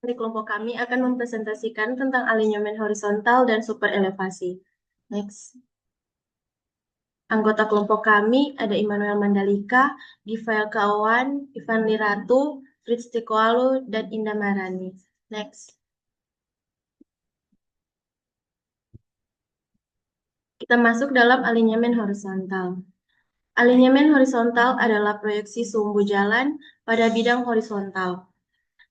Dari kelompok kami akan mempresentasikan tentang alinyemen horizontal dan superelevasi. Next. Anggota kelompok kami ada Immanuel Mandalika, Givael Kawan, Ivan Liratu, Fritz Tikoalu, dan Indah Marani. Next. Kita masuk dalam alinyemen horizontal. Alinyemen horizontal adalah proyeksi sumbu jalan pada bidang horizontal.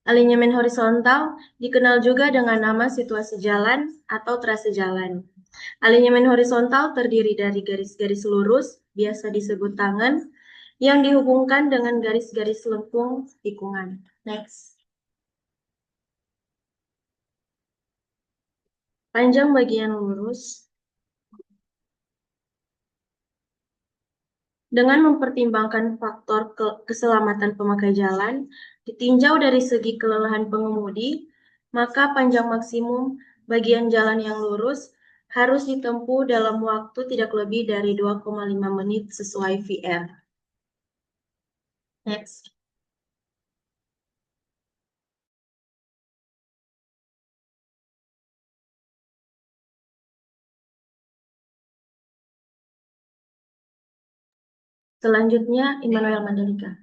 Alinyemen horizontal dikenal juga dengan nama situasi jalan atau trase jalan. Alinyemen horizontal terdiri dari garis-garis lurus, biasa disebut tangen, yang dihubungkan dengan garis-garis lengkung tikungan. Next. Panjang bagian lurus. Dengan mempertimbangkan faktor keselamatan pemakai jalan, ditinjau dari segi kelelahan pengemudi, maka panjang maksimum bagian jalan yang lurus harus ditempuh dalam waktu tidak lebih dari 2,5 menit sesuai VR. Next. Selanjutnya, Immanuel Mandalika.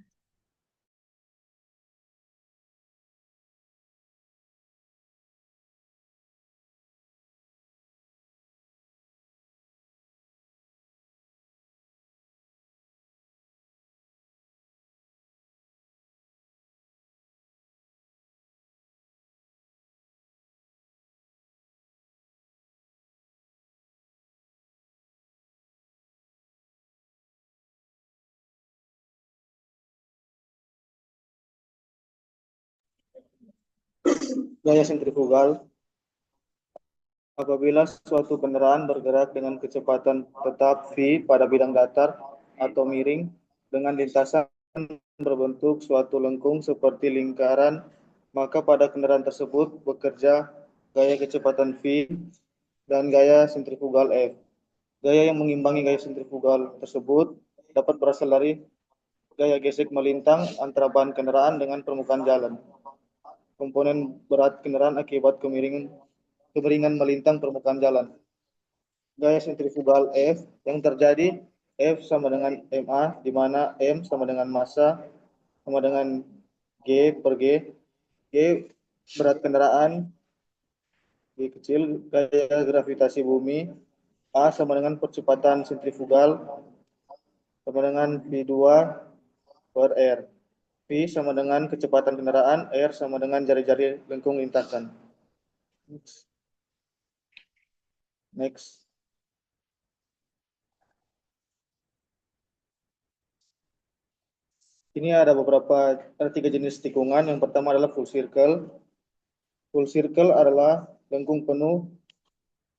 Gaya sentrifugal. Apabila suatu kendaraan bergerak dengan kecepatan tetap V pada bidang datar atau miring dengan lintasan berbentuk suatu lengkung seperti lingkaran, maka pada kendaraan tersebut bekerja gaya kecepatan V dan gaya sentrifugal F. Gaya yang mengimbangi gaya sentrifugal tersebut dapat berasal dari gaya gesek melintang antara ban kendaraan dengan permukaan jalan. Komponen berat kendaraan akibat kemiringan melintang permukaan jalan. Gaya sentrifugal F yang terjadi F sama dengan MA, di mana M sama dengan massa sama dengan G per G. G berat kendaraan, G kecil gaya gravitasi bumi, A sama dengan percepatan sentrifugal sama dengan V2 per R. V sama dengan kecepatan kendaraan, R sama dengan jari-jari lengkung lintasan. Next. Ini ada tiga jenis tikungan. Yang pertama adalah full circle. Full circle adalah lengkung penuh,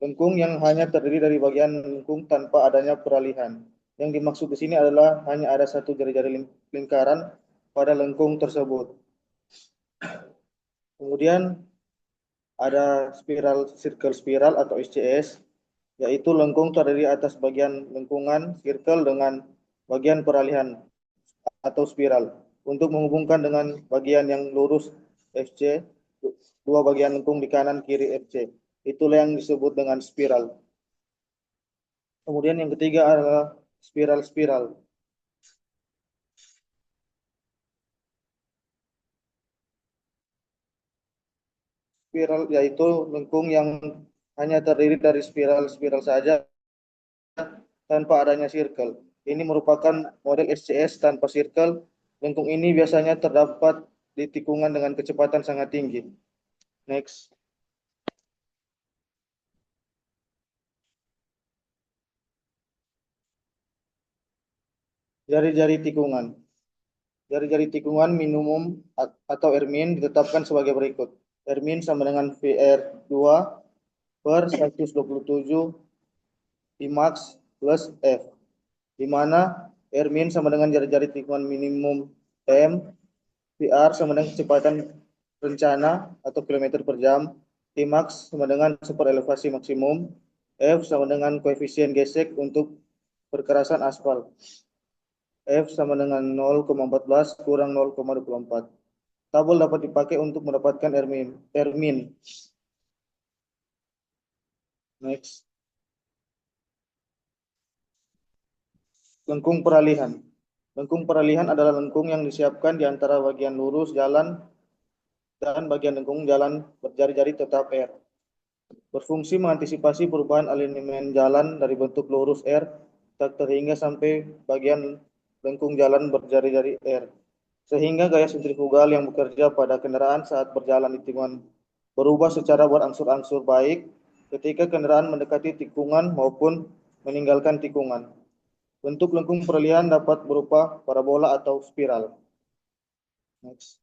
lengkung yang hanya terdiri dari bagian lengkung tanpa adanya peralihan. Yang dimaksud di sini adalah hanya ada satu jari-jari lingkaran pada lengkung tersebut. Kemudian ada circle spiral atau SCS, yaitu lengkung terdiri atas bagian lengkungan circle dengan bagian peralihan atau spiral untuk menghubungkan dengan bagian yang lurus FC, dua bagian lengkung di kanan kiri FC. Itulah yang disebut dengan spiral. Kemudian yang ketiga adalah spiral-spiral. Spiral yaitu lengkung yang hanya terdiri dari spiral-spiral saja tanpa adanya circle. Ini merupakan model SCS tanpa circle. Lengkung ini biasanya terdapat di tikungan dengan kecepatan sangat tinggi. Next. Jari-jari tikungan. Jari-jari tikungan minimum atau Rmin ditetapkan sebagai berikut. Rmin sama dengan VR2 per 127 Imax plus F, di mana Rmin sama dengan jari-jari tikungan minimum M, VR sama dengan kecepatan rencana atau kilometer per jam, Imax sama dengan super elevasi maksimum, F sama dengan koefisien gesek untuk perkerasan aspal. F sama dengan 0,14 kurang 0,24. tabel dapat dipakai untuk mendapatkan R min. Next. Lengkung peralihan. Lengkung peralihan adalah lengkung yang disiapkan di antara bagian lurus jalan dan bagian lengkung jalan berjari-jari tetap R. Berfungsi mengantisipasi perubahan alignment jalan dari bentuk lurus R hingga sampai bagian lengkung jalan berjari-jari R. Sehingga gaya sentrifugal yang bekerja pada kendaraan saat berjalan di tikungan berubah secara berangsur-angsur baik ketika kendaraan mendekati tikungan maupun meninggalkan tikungan. Bentuk lengkung peralihan dapat berupa parabola atau spiral. Next.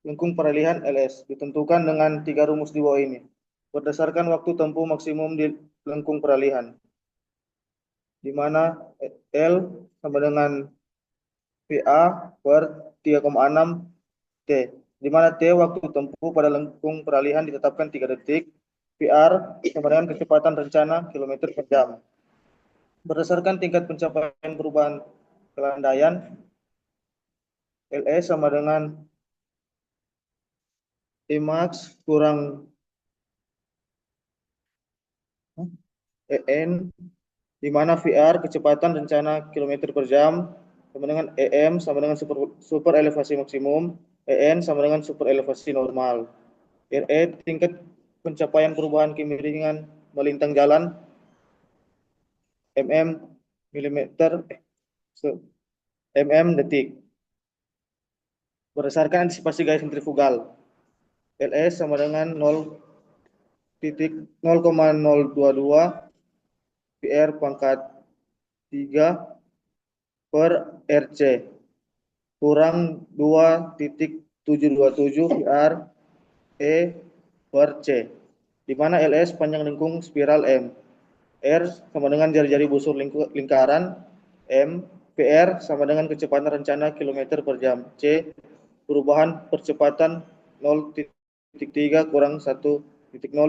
Lengkung peralihan LS ditentukan dengan tiga rumus di bawah ini. Berdasarkan waktu tempuh maksimum di lengkung peralihan, di mana L sama dengan VA per 3,6 T, di mana T waktu tempuh pada lengkung peralihan ditetapkan 3 detik, VR sama dengan kecepatan rencana kilometer per jam. Berdasarkan tingkat pencapaian perubahan kelandaian, LS sama dengan Tmax kurang EN, di mana VR kecepatan rencana kilometer per jam sama dengan EM sama dengan super elevasi maksimum, EN sama dengan super elevasi normal. RE tingkat pencapaian perubahan kemiringan melintang jalan, mm milimeter mm detik. Berdasarkan antisipasi gaya sentrifugal, LS sama dengan 0,022 PR pangkat 3 per RC kurang 2,727 PR E per C, di mana LS panjang lengkung spiral M, R sama dengan jari-jari busur lingkaran, M, PR sama dengan kecepatan rencana kilometer per jam, C, perubahan percepatan 0,3 kurang 1,0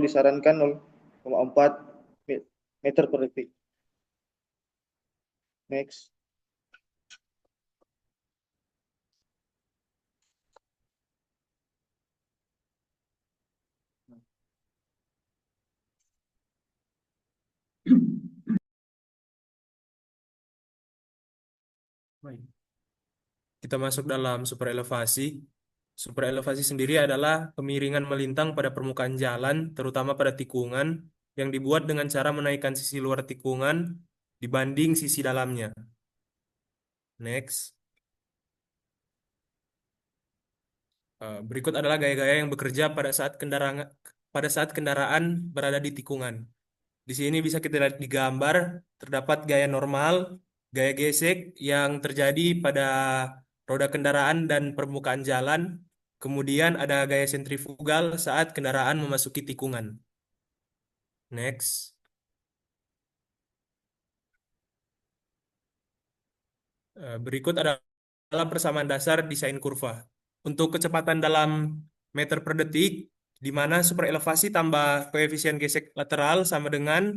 disarankan 0,4 meter per detik. Next. Baik. Kita masuk dalam superelevasi. Superelevasi sendiri adalah kemiringan melintang pada permukaan jalan, terutama pada tikungan, yang dibuat dengan cara menaikkan sisi luar tikungan dibanding sisi dalamnya. Next. Berikut adalah gaya-gaya yang bekerja pada saat kendaraan berada di tikungan. Di sini bisa kita lihat di gambar, terdapat gaya normal, gaya gesek yang terjadi pada roda kendaraan dan permukaan jalan. Kemudian ada gaya sentrifugal saat kendaraan memasuki tikungan. Next. Berikut adalah persamaan dasar desain kurva. Untuk kecepatan dalam meter per detik, di mana superelevasi tambah koefisien gesek lateral sama dengan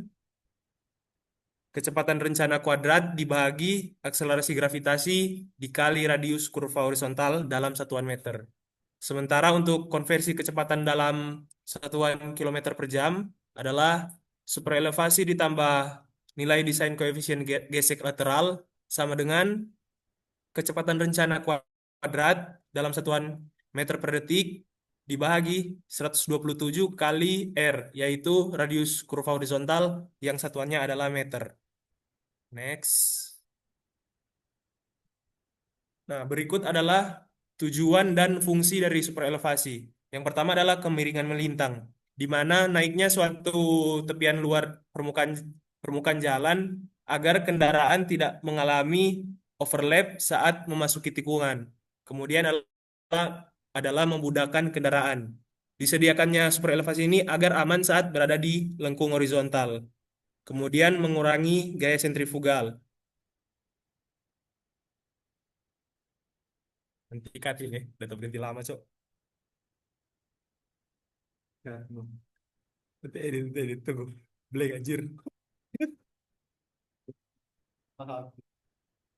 kecepatan rencana kuadrat dibagi akselerasi gravitasi dikali radius kurva horizontal dalam satuan meter. Sementara untuk konversi kecepatan dalam satuan kilometer per jam adalah superelevasi ditambah nilai desain koefisien gesek lateral sama dengan kecepatan rencana kuadrat dalam satuan meter per detik dibagi 127 kali R, yaitu radius kurva horizontal yang satuannya adalah meter. Next. Nah, berikut adalah tujuan dan fungsi dari superelevasi. Yang pertama adalah kemiringan melintang, di mana naiknya suatu tepian luar permukaan permukaan jalan agar kendaraan tidak mengalami overlap saat memasuki tikungan. Kemudian adalah memudahkan kendaraan. Disediakannya superelevasi ini agar aman saat berada di lengkung horizontal. Kemudian mengurangi gaya sentrifugal. Nanti cut ini, udah berhenti lama, Cok. Nah, nanti edit, tunggu. Black anjir. Paham.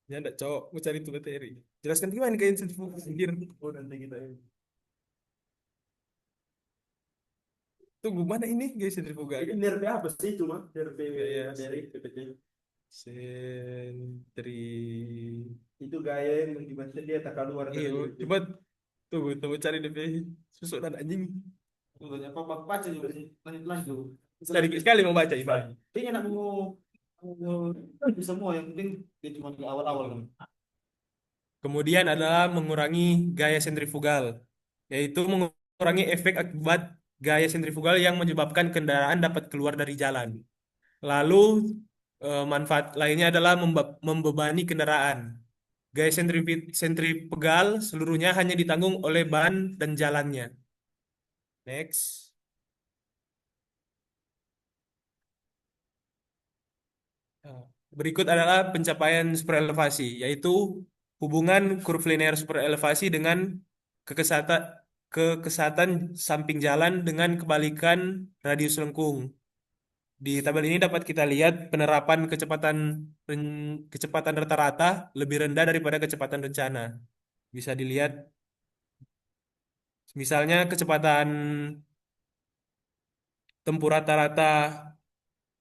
Ya enggak, cowok. Mau cari itu materi. Jelaskan gimana kayak sentrifugal. Pikir. Oh, nanti kita ini. Tunggu, mana ini gaya sentrifugal? Ini NERP apa sih cuma? NERP Gaya dari PPT. sentri. Itu gaya yang mengakibatkan dia tak keluar Iya, dari coba tunggu cari DP susuk dan anjing. Contohnya apa baca juga sih. Lanjut lanjut. Sedikit sekali membaca Ivan. Kayaknya nak mau semua yang penting dia cuma di awal-awal kan. Kemudian adalah mengurangi gaya sentrifugal, yaitu mengurangi efek akibat gaya sentrifugal yang menyebabkan kendaraan dapat keluar dari jalan. Lalu manfaat lainnya adalah membebani kendaraan. Gaya sentrifugal seluruhnya hanya ditanggung oleh ban dan jalannya. Next. Nah, berikut adalah pencapaian superelevasi, yaitu hubungan kurva linear superelevasi dengan kekesatan kekesatan samping jalan dengan kebalikan radius lengkung. Di tabel ini dapat kita lihat penerapan kecepatan rata-rata lebih rendah daripada kecepatan rencana. Bisa dilihat misalnya kecepatan tempuh rata-rata,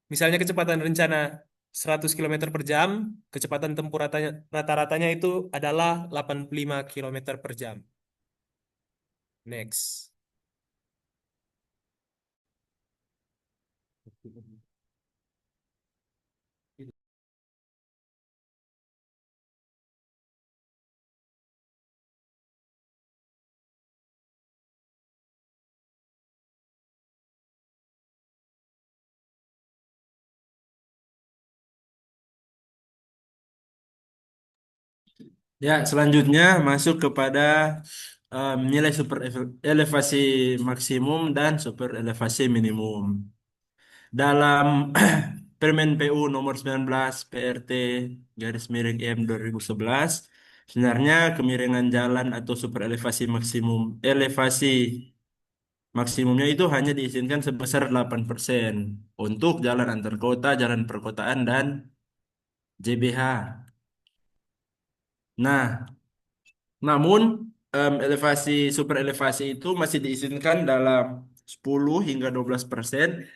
misalnya kecepatan rencana 100 km per jam, kecepatan tempuh rata-ratanya itu adalah 85 km per jam. Next. Ya, selanjutnya masuk kepada nilai super elevasi maksimum dan super elevasi minimum. Dalam Permen PU nomor 19 PRT garis miring M 2011, sebenarnya kemiringan jalan atau super elevasi maksimumnya itu hanya diizinkan sebesar 8% untuk jalan antar kota, jalan perkotaan, dan JBH. Nah, namun elevasi super elevasi itu masih diizinkan dalam 10 hingga 12%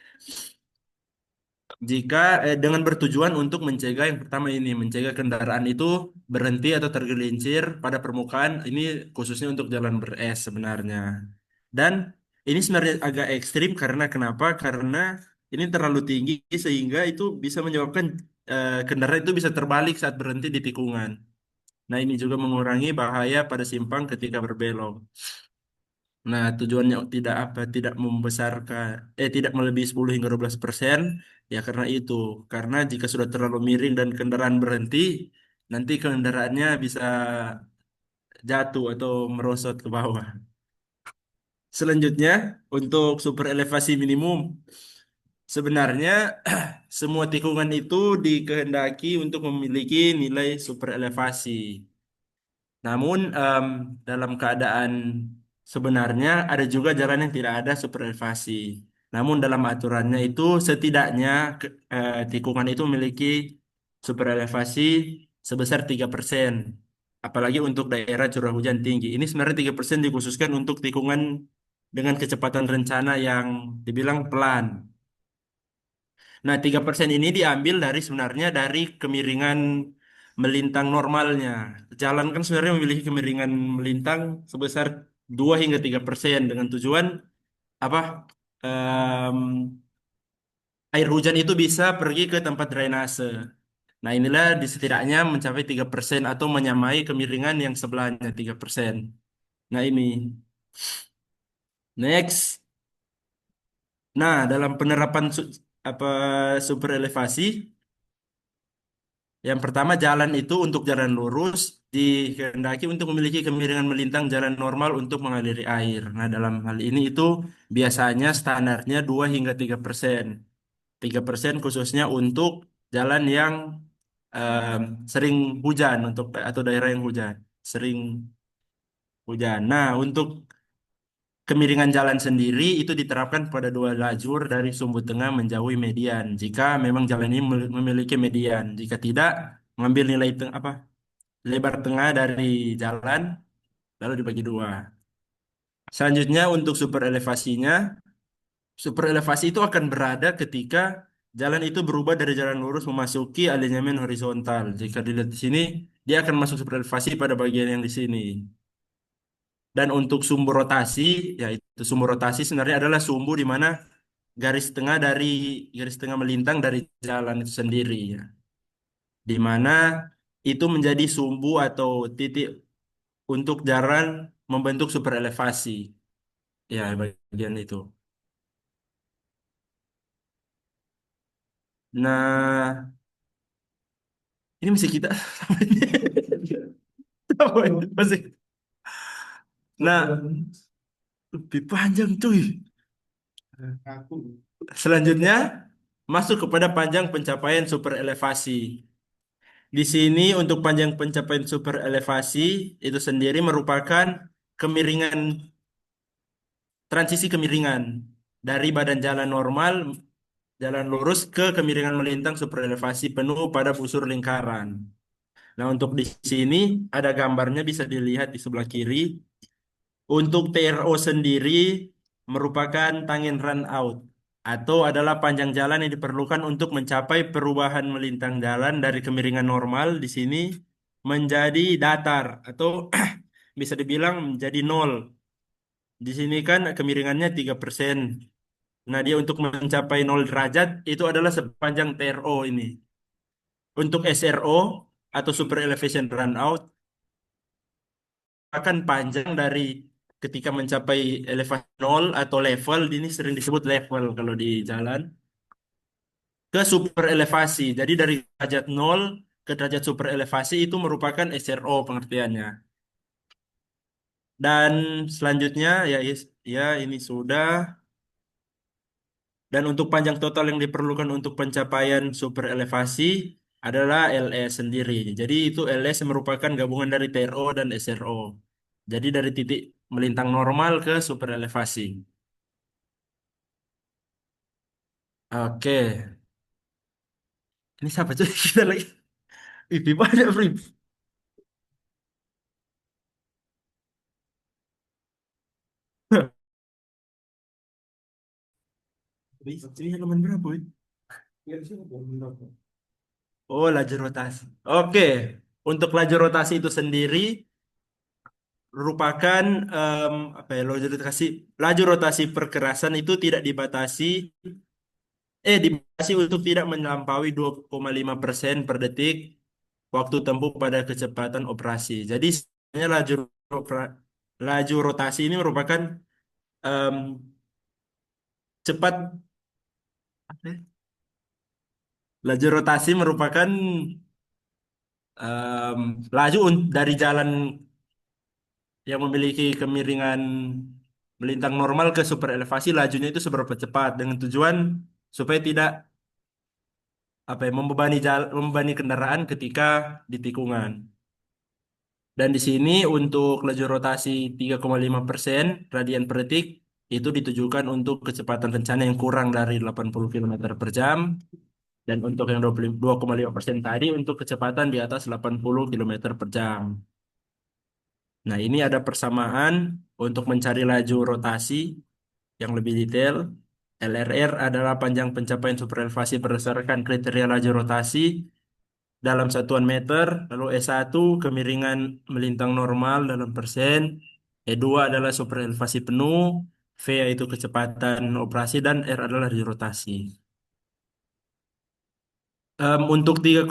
jika dengan bertujuan untuk mencegah yang pertama ini mencegah kendaraan itu berhenti atau tergelincir pada permukaan ini khususnya untuk jalan beres sebenarnya. Dan ini sebenarnya agak ekstrim karena kenapa? Karena ini terlalu tinggi sehingga itu bisa menyebabkan kendaraan itu bisa terbalik saat berhenti di tikungan. Nah, ini juga mengurangi bahaya pada simpang ketika berbelok. Nah, tujuannya tidak membesarkan tidak melebihi 10 hingga 12%, ya karena itu. Karena jika sudah terlalu miring dan kendaraan berhenti, nanti kendaraannya bisa jatuh atau merosot ke bawah. Selanjutnya, untuk super elevasi minimum, sebenarnya semua tikungan itu dikehendaki untuk memiliki nilai super elevasi. Namun dalam keadaan sebenarnya ada juga jalan yang tidak ada super elevasi. Namun dalam aturannya itu setidaknya tikungan itu memiliki super elevasi sebesar 3%. Apalagi untuk daerah curah hujan tinggi. Ini sebenarnya 3% dikhususkan untuk tikungan dengan kecepatan rencana yang dibilang pelan. Nah, 3% ini diambil dari sebenarnya dari kemiringan melintang normalnya. Jalan kan sebenarnya memiliki kemiringan melintang sebesar 2 hingga 3% dengan tujuan apa? Em, Air hujan itu bisa pergi ke tempat drainase. Nah, inilah setidaknya mencapai 3% atau menyamai kemiringan yang sebelahnya 3%. Nah, ini. Next. Nah, dalam penerapan apa super elevasi, yang pertama, jalan itu untuk jalan lurus dikehendaki untuk memiliki kemiringan melintang jalan normal untuk mengaliri air. Nah, dalam hal ini itu biasanya standarnya 2 hingga 3%. 3% khususnya untuk jalan yang em, sering hujan untuk atau daerah yang hujan, sering hujan. Nah, untuk kemiringan jalan sendiri itu diterapkan pada dua lajur dari sumbu tengah menjauhi median. Jika memang jalan ini memiliki median, jika tidak, Ngambil nilai lebar tengah dari jalan, lalu dibagi dua. Selanjutnya untuk super elevasi itu akan berada ketika jalan itu berubah dari jalan lurus memasuki alinyamen horizontal. Jika dilihat di sini, dia akan masuk super elevasi pada bagian yang di sini. Dan untuk sumbu rotasi, yaitu sumbu rotasi sebenarnya adalah sumbu di mana garis tengah melintang dari jalan itu sendiri, ya. Di mana itu menjadi sumbu atau titik untuk jalan membentuk super elevasi. Ya, bagian itu. Nah, ini masih kita. Masih. Nah, lebih panjang cuy. Selanjutnya masuk kepada panjang pencapaian super elevasi. Di sini untuk panjang pencapaian super elevasi itu sendiri merupakan kemiringan transisi kemiringan dari badan jalan normal jalan lurus ke kemiringan melintang super elevasi penuh pada busur lingkaran. Nah, untuk di sini ada gambarnya bisa dilihat di sebelah kiri. Untuk TRO sendiri merupakan tangent run out atau adalah panjang jalan yang diperlukan untuk mencapai perubahan melintang jalan dari kemiringan normal di sini menjadi datar atau bisa dibilang menjadi nol. Di sini kan kemiringannya 3%. Nah, dia untuk mencapai 0 derajat itu adalah sepanjang TRO ini. Untuk SRO atau Super Elevation Run Out akan panjang dari ketika mencapai elevasi 0 atau level, ini sering disebut level kalau di jalan, ke super elevasi. Jadi dari derajat 0 ke derajat super elevasi itu merupakan SRO pengertiannya. Dan selanjutnya ya ini sudah. Dan untuk panjang total yang diperlukan untuk pencapaian super elevasi adalah LS sendiri. Jadi itu LS merupakan gabungan dari TRO dan SRO. Jadi dari titik melintang normal ke super elevasi. Oke, ini siapa tuh kita lagi? Ih, banyak, Brim. Ini halaman berapa, ya? Oh, laju rotasi. Oke, untuk laju rotasi itu sendiri merupakan apa ya, laju rotasi perkerasan itu tidak dibatasi untuk tidak melampaui 2,5% per detik waktu tempuh pada kecepatan operasi. Jadi sebenarnya laju rotasi ini merupakan em, cepat apa ya? Laju rotasi merupakan dari jalan yang memiliki kemiringan melintang normal ke super elevasi, lajunya itu seberapa cepat dengan tujuan supaya tidak membebani kendaraan ketika di tikungan. Dan di sini untuk laju rotasi 3,5% radian per detik itu ditujukan untuk kecepatan rencana yang kurang dari 80 km per jam. Dan untuk yang 22,5% tadi untuk kecepatan di atas 80 km per jam. Nah, ini ada persamaan untuk mencari laju rotasi yang lebih detail. LRR adalah panjang pencapaian superelevasi berdasarkan kriteria laju rotasi dalam satuan meter, lalu E1 kemiringan melintang normal dalam persen, E2 adalah superelevasi penuh, V yaitu kecepatan operasi, dan R adalah laju rotasi. Untuk 3,5%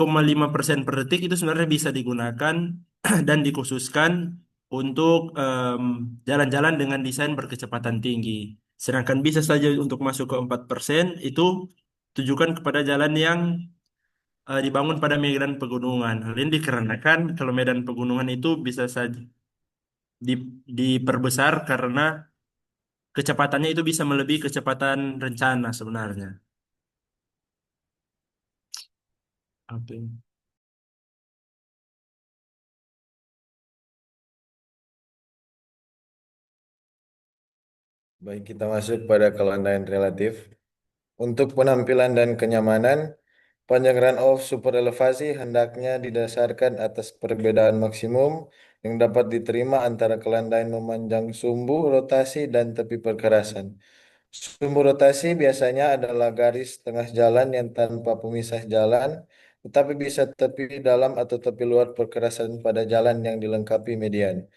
per detik itu sebenarnya bisa digunakan dan dikhususkan untuk jalan-jalan dengan desain berkecepatan tinggi. Sedangkan bisa saja untuk masuk ke 4% itu tujukan kepada jalan yang dibangun pada medan pegunungan. Hal ini dikarenakan kalau medan pegunungan itu bisa saja diperbesar karena kecepatannya itu bisa melebihi kecepatan rencana sebenarnya. Oke. Baik, kita masuk pada kelandaian relatif. Untuk penampilan dan kenyamanan, Panjang runoff super elevasi hendaknya didasarkan atas perbedaan maksimum yang dapat diterima antara kelandaian memanjang sumbu rotasi dan tepi perkerasan. Sumbu rotasi biasanya adalah garis tengah jalan yang tanpa pemisah jalan, tetapi bisa tepi dalam atau tepi luar perkerasan pada jalan yang dilengkapi median.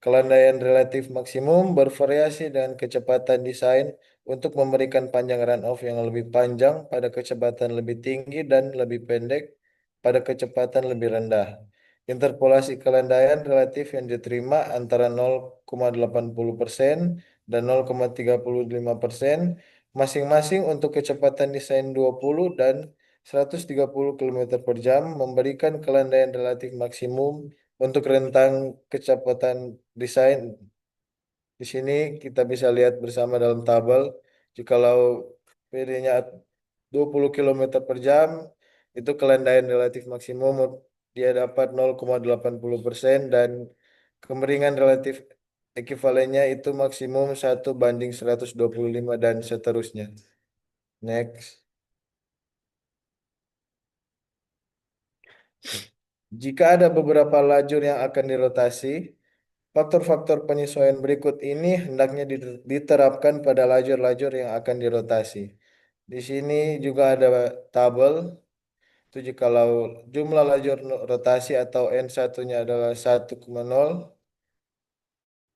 Kelandaian relatif maksimum bervariasi dengan kecepatan desain untuk memberikan panjang runoff yang lebih panjang pada kecepatan lebih tinggi dan lebih pendek pada kecepatan lebih rendah. Interpolasi kelandaian relatif yang diterima antara 0,80% dan 0,35% masing-masing untuk kecepatan desain 20 dan 130 km per jam memberikan kelandaian relatif maksimum untuk rentang kecepatan desain. Di sini kita bisa lihat bersama dalam tabel, jikalau PD-nya 20 km per jam, itu kelandaian relatif maksimum dia dapat 0,80% dan kemiringan relatif ekuivalennya itu maksimum 1:125 dan seterusnya. Next. Jika ada beberapa lajur yang akan dirotasi, faktor-faktor penyesuaian berikut ini hendaknya diterapkan pada lajur-lajur yang akan dirotasi. Di sini juga ada tabel. Itu jikalau jumlah lajur rotasi atau N1-nya adalah 1,0,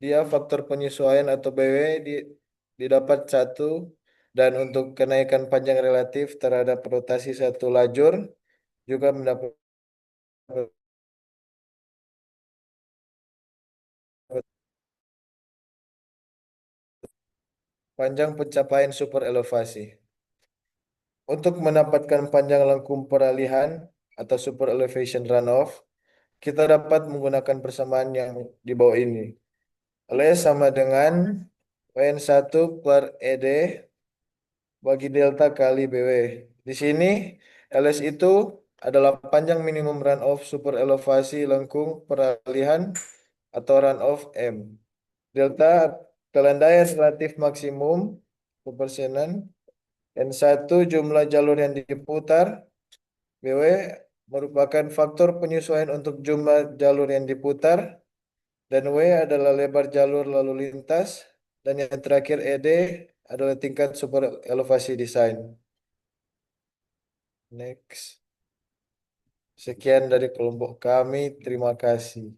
dia faktor penyesuaian atau BW didapat 1, dan untuk kenaikan panjang relatif terhadap rotasi satu lajur juga mendapat panjang pencapaian super elevasi. Untuk mendapatkan panjang lengkung peralihan atau super elevation runoff, kita dapat menggunakan persamaan yang di bawah ini. LS sama dengan WN1 per ED bagi delta kali BW. Di sini LS itu adalah panjang minimum runoff super elevasi lengkung peralihan atau runoff M. Delta kelandaian relatif maksimum kepersenan. N1 jumlah jalur yang diputar. BW merupakan faktor penyesuaian untuk jumlah jalur yang diputar. Dan W adalah lebar jalur lalu lintas. Dan yang terakhir ED adalah tingkat super elevasi desain. Next. Sekian dari kelompok kami. Terima kasih.